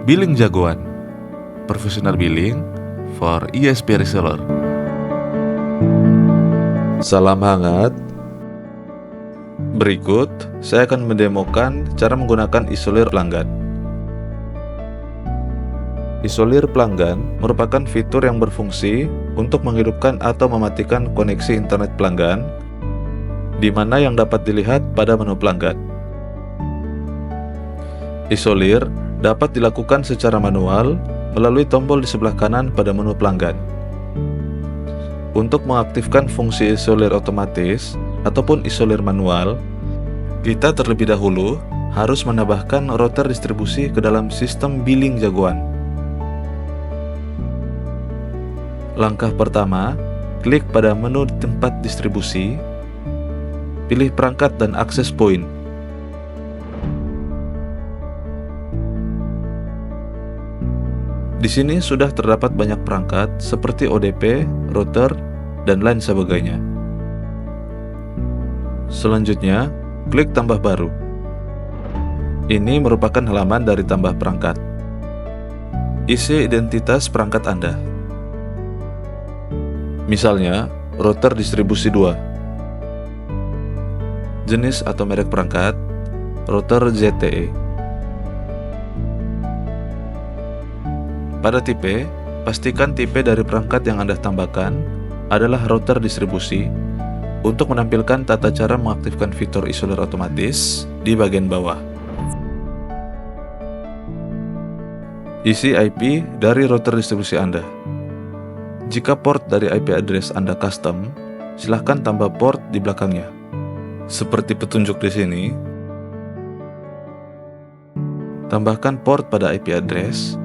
Billing Jagoan, Professional Billing for ESP Reseller. Salam hangat. Berikut, saya akan mendemokan cara menggunakan isolir pelanggan. Isolir pelanggan merupakan fitur yang berfungsi untuk menghidupkan atau mematikan koneksi internet pelanggan, di mana yang dapat dilihat pada menu pelanggan. Isolir dapat dilakukan secara manual melalui tombol di sebelah kanan pada menu pelanggan. Untuk mengaktifkan fungsi isolir otomatis ataupun isolir manual, kita terlebih dahulu harus menambahkan router distribusi ke dalam sistem billing jagoan. Langkah pertama, klik pada menu tempat distribusi, pilih perangkat dan akses point. Di sini sudah terdapat banyak perangkat seperti ODP, router, dan lain sebagainya. Selanjutnya, klik tambah baru. Ini merupakan halaman dari tambah perangkat. Isi identitas perangkat Anda. Misalnya, router distribusi 2. Jenis atau merek perangkat, router ZTE. Pada tipe, pastikan tipe dari perangkat yang Anda tambahkan adalah router distribusi untuk menampilkan tata cara mengaktifkan fitur isolir otomatis di bagian bawah. Isi IP dari router distribusi Anda. Jika port dari IP address Anda custom, silahkan tambah port di belakangnya. Seperti petunjuk di sini, tambahkan port pada IP address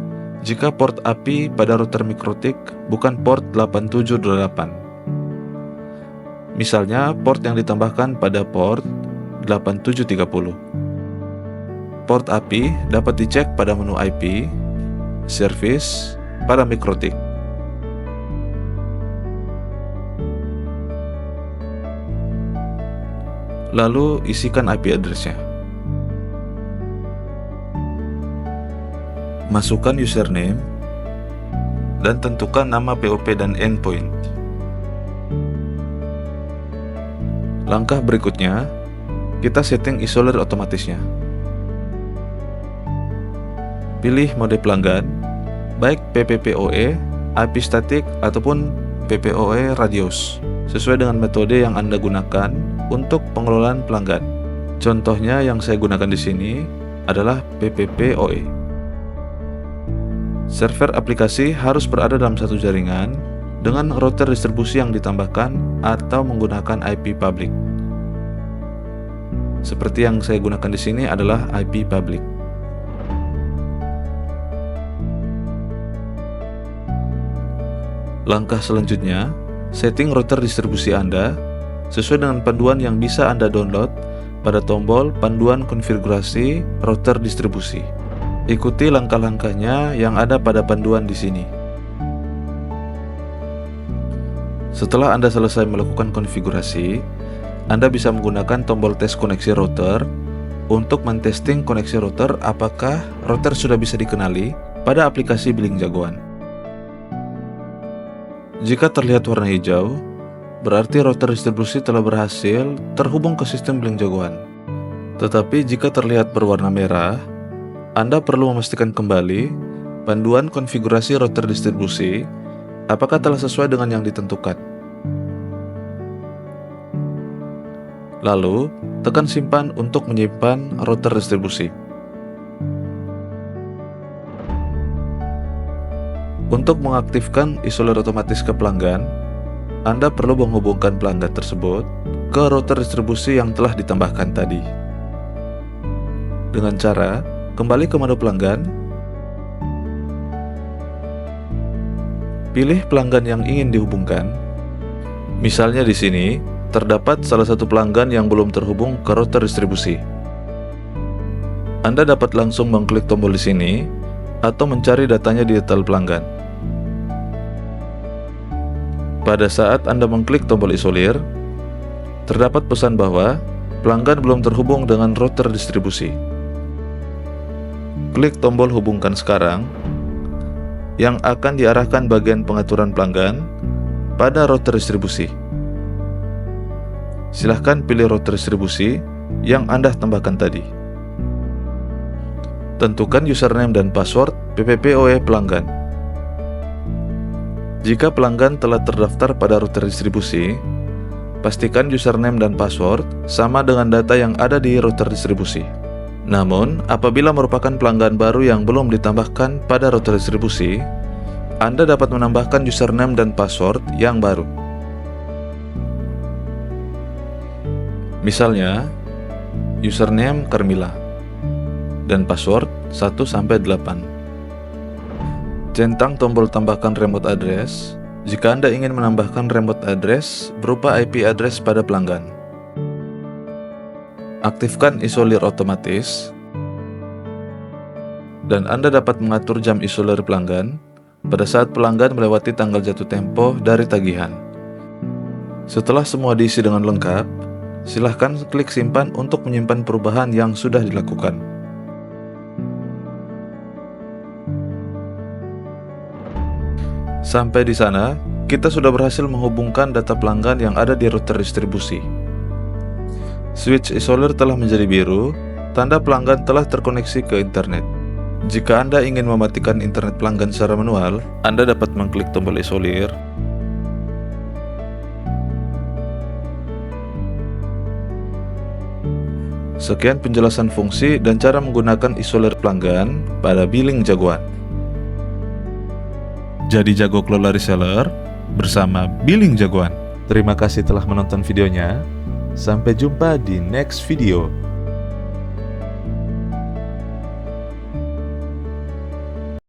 jika port API pada router Mikrotik bukan port 878. Misalnya, port yang ditambahkan pada port 8730. Port API dapat dicek pada menu IP, Service, pada Mikrotik. Lalu, isikan IP address-nya. Masukkan username dan tentukan nama POP dan endpoint. Langkah berikutnya, kita setting isolir otomatisnya. Pilih mode pelanggan, baik PPPoE, IP static ataupun PPoE radius, sesuai dengan metode yang Anda gunakan untuk pengelolaan pelanggan. Contohnya yang saya gunakan di sini adalah PPPoE. Server aplikasi harus berada dalam satu jaringan dengan router distribusi yang ditambahkan atau menggunakan IP public. Seperti yang saya gunakan di sini adalah IP public. Langkah selanjutnya, setting router distribusi Anda sesuai dengan panduan yang bisa Anda download pada tombol panduan konfigurasi router distribusi. Ikuti langkah-langkahnya yang ada pada panduan di sini. Setelah Anda selesai melakukan konfigurasi, Anda bisa menggunakan tombol tes koneksi router untuk mentesting koneksi router apakah router sudah bisa dikenali pada aplikasi billing jagoan. Jika terlihat warna hijau, berarti router distribusi telah berhasil terhubung ke sistem billing jagoan. Tetapi jika terlihat berwarna merah, Anda perlu memastikan kembali panduan konfigurasi router distribusi apakah telah sesuai dengan yang ditentukan. Lalu, tekan simpan untuk menyimpan router distribusi. Untuk mengaktifkan isolir otomatis ke pelanggan, Anda perlu menghubungkan pelanggan tersebut ke router distribusi yang telah ditambahkan tadi. Dengan cara kembali ke menu pelanggan, pilih pelanggan yang ingin dihubungkan. Misalnya di sini, terdapat salah satu pelanggan yang belum terhubung ke router distribusi. Anda dapat langsung mengklik tombol di sini, atau mencari datanya di detail pelanggan. Pada saat Anda mengklik tombol isolir, terdapat pesan bahwa pelanggan belum terhubung dengan router distribusi. klik tombol hubungkan sekarang yang akan diarahkan bagian pengaturan pelanggan pada router distribusi. Silahkan pilih router distribusi yang Anda tambahkan tadi. Tentukan username dan password PPPoE pelanggan. Jika pelanggan telah terdaftar pada router distribusi, pastikan username dan password sama dengan data yang ada di router distribusi. Namun, apabila merupakan pelanggan baru yang belum ditambahkan pada router distribusi, Anda dapat menambahkan username dan password yang baru. Misalnya, username Carmila dan password 1-8. Centang tombol tambahkan remote address jika Anda ingin menambahkan remote address berupa IP address pada pelanggan. Aktifkan isolir otomatis, dan Anda dapat mengatur jam isolir pelanggan pada saat pelanggan melewati tanggal jatuh tempo dari tagihan. Setelah semua diisi dengan lengkap, silahkan klik simpan untuk menyimpan perubahan yang sudah dilakukan. Sampai di sana, kita sudah berhasil menghubungkan data pelanggan yang ada di router distribusi. Switch isolir telah menjadi biru, tanda pelanggan telah terkoneksi ke internet. Jika Anda ingin mematikan internet pelanggan secara manual, Anda dapat mengklik tombol isolir, Sekian penjelasan fungsi dan cara menggunakan isolir pelanggan pada billing Jagoan. Jadi jago kelola reseller bersama billing Jagoan. Terima kasih telah menonton videonya. Sampai jumpa di next video.